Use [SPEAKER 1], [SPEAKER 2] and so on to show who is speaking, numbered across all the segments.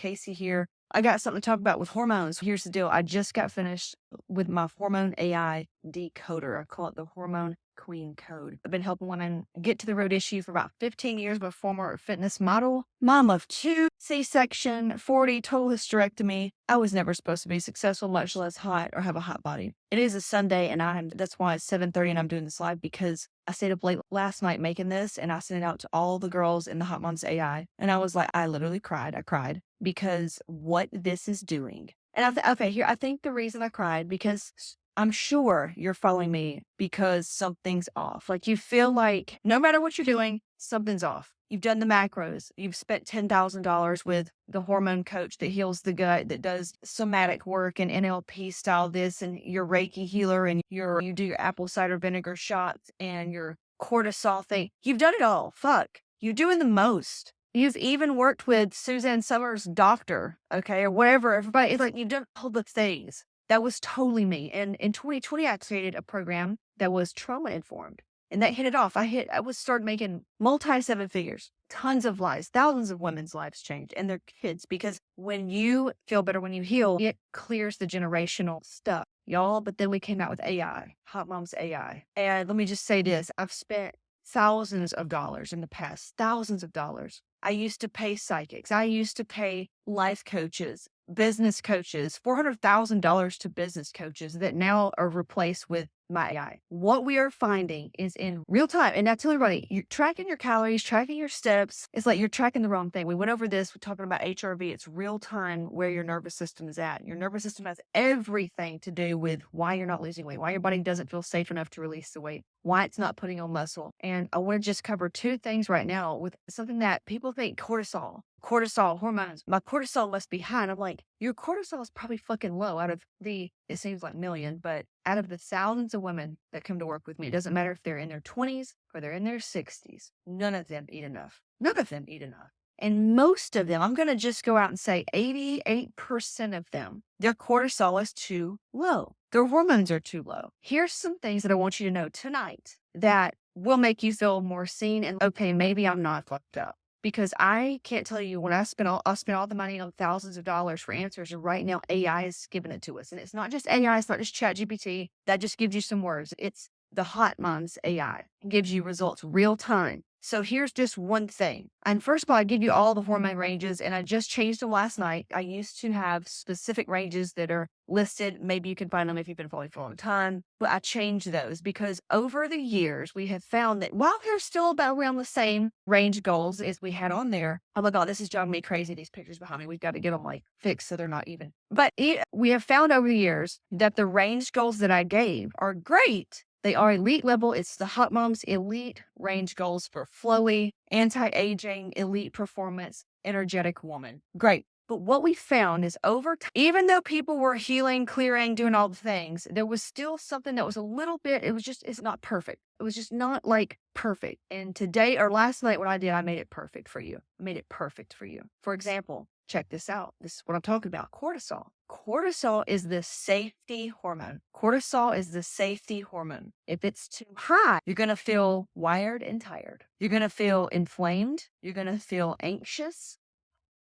[SPEAKER 1] Casey here. I got something to talk about with hormones. Here's the deal. I just got finished with my Hormone AI Decoder. I call it the Hormone Queen Code. I've been helping women get to the road issue for about 15 years, but former fitness model, mom of 2, C-section, 40, total hysterectomy. I was never supposed to be successful, much less hot or have a hot body. It is a Sunday, and that's why it's 7:30 and I'm doing this live, because I stayed up late last night making this, and I sent it out to all the girls in the Hotmomz AI. And I was like, I literally cried. I cried because what this is doing. And I think the reason I cried, because I'm sure you're following me because something's off. Like, you feel like no matter what you're doing, something's off. You've done the macros. You've spent $10,000 with the hormone coach that heals the gut, that does somatic work and NLP style this, and your Reiki healer, and you do your apple cider vinegar shots and your cortisol thing. You've done it all. Fuck. You're doing the most. You've even worked with Suzanne Summers' doctor, okay, or whatever. Everybody, it's like you've done all the things. That was totally me. And in 2020, I created a program that was trauma informed. And that hit it off. I started making multi-seven figures, tons of lives, thousands of women's lives changed and their kids. Because when you feel better, when you heal, it clears the generational stuff, y'all. But then we came out with AI, Hotmomz AI. And let me just say this. I've spent thousands of dollars in the past, thousands of dollars. I used to pay psychics. I used to pay life coaches, business coaches, $400,000 to business coaches that now are replaced with my AI. What we are finding is in real time, and I tell everybody, you're tracking your calories, tracking your steps. It's like you're tracking the wrong thing. We went over this. We're talking about HRV. It's real time where your nervous system is at. Your nervous system has everything to do with why you're not losing weight, why your body doesn't feel safe enough to release the weight, why it's not putting on muscle. And I want to just cover two things right now with something that people think: cortisol hormones. My cortisol must be high. And I'm like, your cortisol is probably fucking low out of it seems like million, but out of the thousands of women that come to work with me, it doesn't matter if they're in their 20s or they're in their 60s. None of them eat enough. None of them eat enough. And most of them, I'm going to just go out and say 88% of them, their cortisol is too low. Their hormones are too low. Here's some things that I want you to know tonight that will make you feel more seen and, okay, maybe I'm not fucked up. Because I can't tell you, when I spent all the money on thousands of dollars for answers, and right now AI is giving it to us. And it's not just AI, it's not just ChatGPT. That just gives you some words. It's the Hotmomz AI. It gives you results real time. So here's just one thing. And first of all, I give you all the hormone ranges, and I just changed them last night. I used to have specific ranges that are listed. Maybe you can find them if you've been following for a long time. But I changed those because over the years, we have found that while they're still about around the same range goals as we had on there, oh my God, this is driving me crazy, these pictures behind me. We've got to get them like fixed so they're not even. But we have found over the years that the range goals that I gave are great. They are elite level. It's the Hotmomz elite range goals for flowy, anti-aging, elite performance, energetic woman. Great. But what we found is over time, even though people were healing, clearing, doing all the things, there was still something that was a little bit, it's not perfect. It was just not like perfect. And today or last night, what I did, I made it perfect for you. I made it perfect for you. For example, check this out. This is what I'm talking about. Cortisol. Cortisol is the safety hormone. Cortisol is the safety hormone. If it's too high, you're going to feel wired and tired. You're going to feel inflamed. You're going to feel anxious.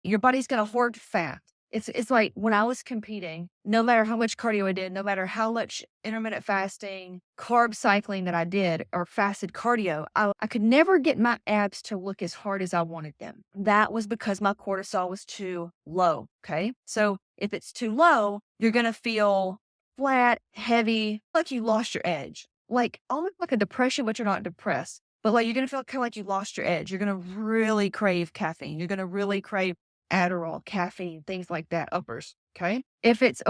[SPEAKER 1] Your body's going to hoard fat. It's like when I was competing, no matter how much cardio I did, no matter how much intermittent fasting, carb cycling that I did, or fasted cardio, I could never get my abs to look as hard as I wanted them. That was because my cortisol was too low, okay? So if it's too low, you're going to feel flat, heavy, like you lost your edge. Like almost like a depression, but you're not depressed. But like you're going to feel kind of like you lost your edge. You're going to really crave caffeine. You're going to really crave Adderall, caffeine, things like that, uppers, okay? If it's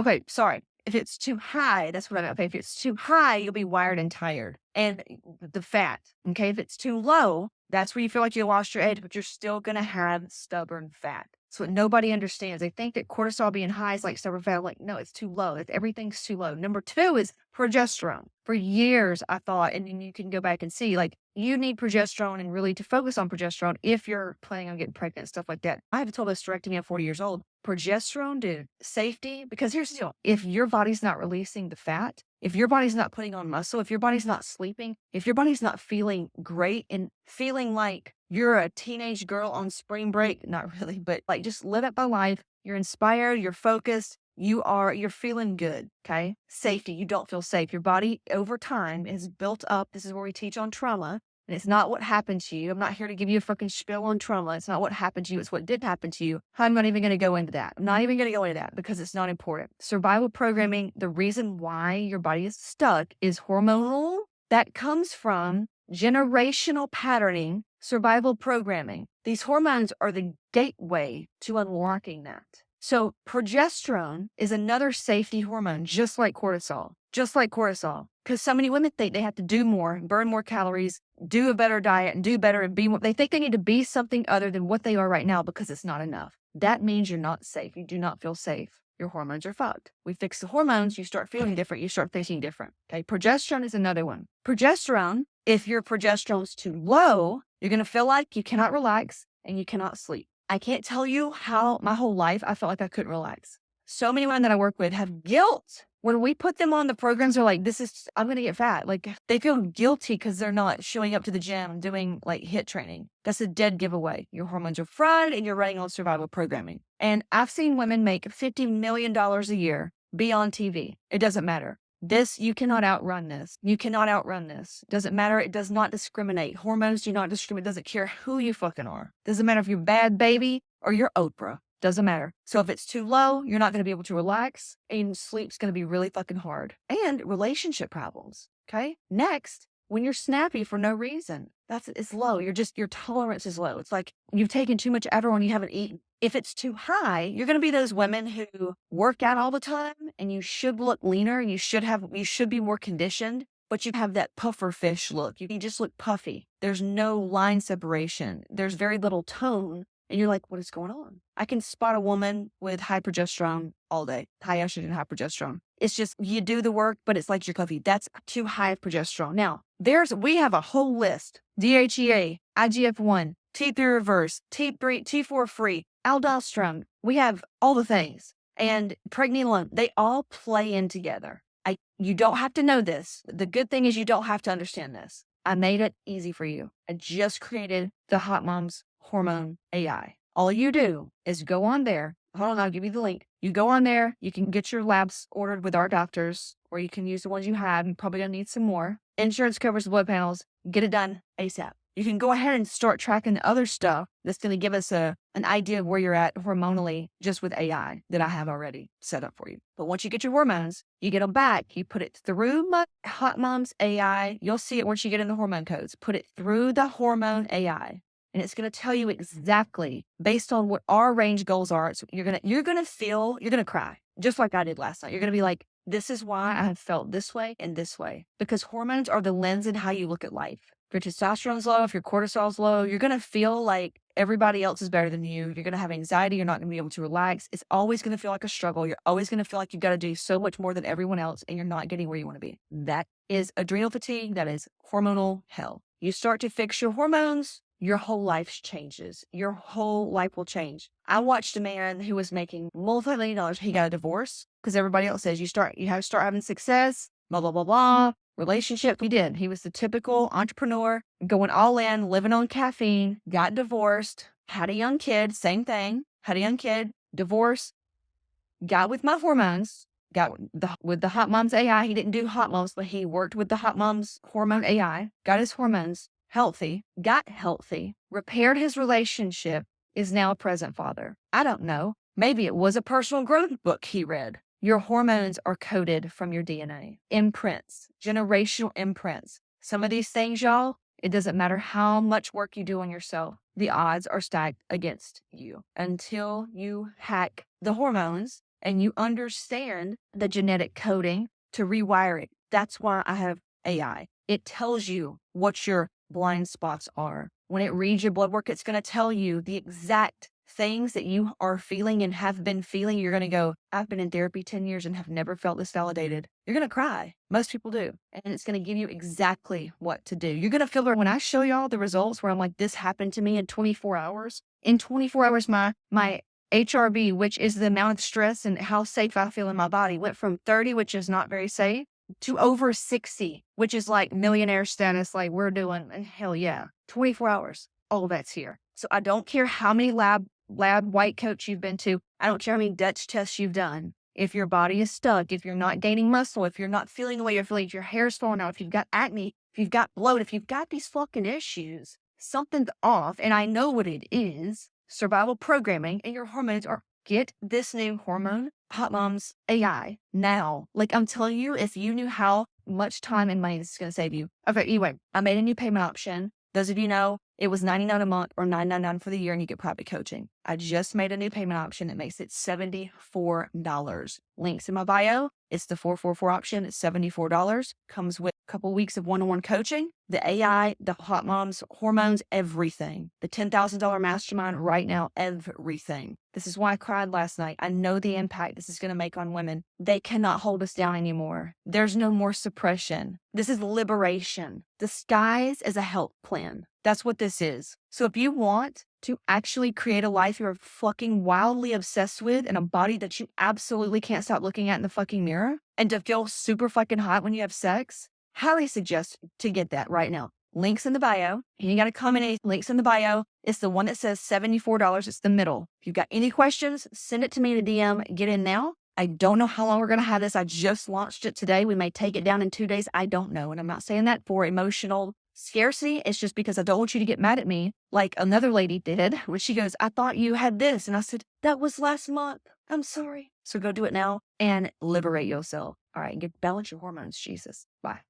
[SPEAKER 1] too high, that's what I meant. Okay, if it's too high, you'll be wired and tired. And the fat, okay? If it's too low, that's where you feel like you lost your edge, but you're still going to have stubborn fat. That's what nobody understands. They think that cortisol being high is like stubborn fat. I'm like, no, it's too low. Everything's too low. Number 2 is progesterone. For years, I thought, and then you can go back and see, like, you need progesterone and really to focus on progesterone if you're planning on getting pregnant and stuff like that. I have a total hysterectomy at 40 years old. Progesterone, dude, safety, because here's the deal. If your body's not releasing the fat, if your body's not putting on muscle, if your body's not sleeping, if your body's not feeling great and feeling like you're a teenage girl on spring break. Not really, but like just live it by life. You're inspired, you're focused, you're feeling good. Okay. Safety. You don't feel safe. Your body over time is built up. This is where we teach on trauma. And it's not what happened to you. I'm not here to give you a fucking spiel on trauma. It's not what happened to you. It's what did happen to you. I'm not even going to go into that. I'm not even going to go into that because it's not important. Survival programming, the reason why your body is stuck is hormonal. That comes from generational patterning, survival programming. These hormones are the gateway to unlocking that. So progesterone is another safety hormone, just like cortisol. Because so many women think they have to do more, burn more calories, do a better diet, and do better and be more. They think they need to be something other than what they are right now because it's not enough. That means you're not safe. You do not feel safe. Your hormones are fucked. We fix the hormones, you start feeling different, you start thinking different. Okay, progesterone is another one. Progesterone, if your progesterone's too low, you're going to feel like you cannot relax and you cannot sleep. I can't tell you how my whole life I felt like I couldn't relax. So many women that I work with have guilt. When we put them on the programs, they're like, I'm going to get fat. Like they feel guilty because they're not showing up to the gym and doing like HIIT training. That's a dead giveaway. Your hormones are fried and you're running on survival programming. And I've seen women make $50 million a year, be on TV. It doesn't matter. You cannot outrun this. Doesn't matter. It does not discriminate. Hormones do not discriminate. Doesn't care who you fucking are. Doesn't matter if you're Bad Baby or you're Oprah. Doesn't matter. So if it's too low, you're not going to be able to relax and sleep's going to be really fucking hard. And relationship problems. Okay. Next, when you're snappy for no reason, it's low. Your tolerance is low. It's like you've taken too much Adderall and you haven't eaten. If it's too high, you're going to be those women who work out all the time and you should look leaner. You should be more conditioned, but you have that puffer fish look. You just look puffy. There's no line separation. There's very little tone. And you're like, what is going on? I can spot a woman with high progesterone all day, high estrogen, high progesterone. It's just, you do the work, but it's like you're puffy. That's too high of progesterone. Now, we have a whole list. DHEA, IGF-1, T3 reverse, T3, T4 free, aldosterone. We have all the things. And pregnenolone, they all play in together. You don't have to know this. The good thing is you don't have to understand this. I made it easy for you. I just created the Hotmomz Hormone AI. All you do is go on there. Hold on, I'll give you the link. You go on there. You can get your labs ordered with our doctors, or you can use the ones you have. You're probably going to need some more. Insurance covers the blood panels. Get it done ASAP. You can go ahead and start tracking the other stuff that's going to give us an idea of where you're at hormonally just with AI that I have already set up for you. But once you get your hormones, you get them back. You put it through my Hotmomz AI. You'll see it once you get in the hormone codes. Put it through the hormone AI. And it's going to tell you exactly based on what our range goals are. So you're going to cry just like I did last night. You're going to be like, this is why I have felt this way and this way, because hormones are the lens in how you look at life. If your testosterone's low, if your cortisol's low, you're going to feel like everybody else is better than you. You're going to have anxiety. You're not going to be able to relax. It's always going to feel like a struggle. You're always going to feel like you've got to do so much more than everyone else, and you're not getting where you want to be. That is adrenal fatigue. That is hormonal hell. You start to fix your hormones, your whole life changes. Your whole life will change. I watched a man who was making multi-million dollars. He got a divorce because everybody else says you have to start having success, blah, blah, blah, blah. Relationship, he did. He was the typical entrepreneur, going all in, living on caffeine, got divorced, had a young kid, same thing, had a young kid, divorced, got with my hormones, with the Hotmomz AI. He didn't do Hotmomz, but he worked with the Hotmomz Hormone AI, got his hormones healthy, got healthy, repaired his relationship, is now a present father. I don't know. Maybe it was a personal growth book he read. Your hormones are coded from your DNA. Imprints, generational imprints. Some of these things, y'all, it doesn't matter how much work you do on yourself. The odds are stacked against you until you hack the hormones and you understand the genetic coding to rewire it. That's why I have AI. It tells you what your blind spots are. When it reads your blood work, it's going to tell you the exact things that you are feeling and have been feeling. You're going to go, I've been in therapy 10 years and have never felt this validated. You're going to cry. Most people do. And it's going to give you exactly what to do. You're going to feel that when I show y'all the results where I'm like, this happened to me in 24 hours. In 24 hours, my HRV, which is the amount of stress and how safe I feel in my body, went from 30, which is not very safe, to over 60, which is like millionaire status, like we're doing. And hell yeah, 24 hours. all that's here. So I don't care how many lab white coats you've been to. I don't care how many Dutch tests you've done. If your body is stuck, if you're not gaining muscle, if you're not feeling the way you're feeling, if your hair's falling out, if you've got acne, if you've got bloat, if you've got these fucking issues, something's off. And I know what it is. Survival programming and your hormones are. Get this new hormone, Hotmomz AI, now. Like I'm telling you, if you knew how much time and money this is going to save you. Okay, anyway, I made a new payment option. Those of you know, it was $99 a month or $9.99 for the year and you get private coaching. I just made a new payment option that makes it $74. Links in my bio. It's the 444 option. It's $74. Comes with a couple weeks of one-on-one coaching, the AI, the Hotmomz hormones, everything. The $10,000 mastermind right now, everything. This is why I cried last night. I know the impact this is going to make on women. They cannot hold us down anymore. There's no more suppression. This is liberation. Disguised as a health plan. That's what this is. So if you want to actually create a life you're fucking wildly obsessed with and a body that you absolutely can't stop looking at in the fucking mirror and to feel super fucking hot when you have sex, highly suggest to get that right now. Links in the bio. And you got to comment any links in the bio. It's the one that says $74. It's the middle. If you've got any questions, send it to me in a DM. Get in now. I don't know how long we're going to have this. I just launched it today. We may take it down in 2 days. I don't know. And I'm not saying that for emotional scarcity. It's just because I don't want you to get mad at me like another lady did when she goes, I thought you had this. And I said, that was last month. I'm sorry. So go do it now and liberate yourself. All right. Balance your hormones. Jesus. Bye.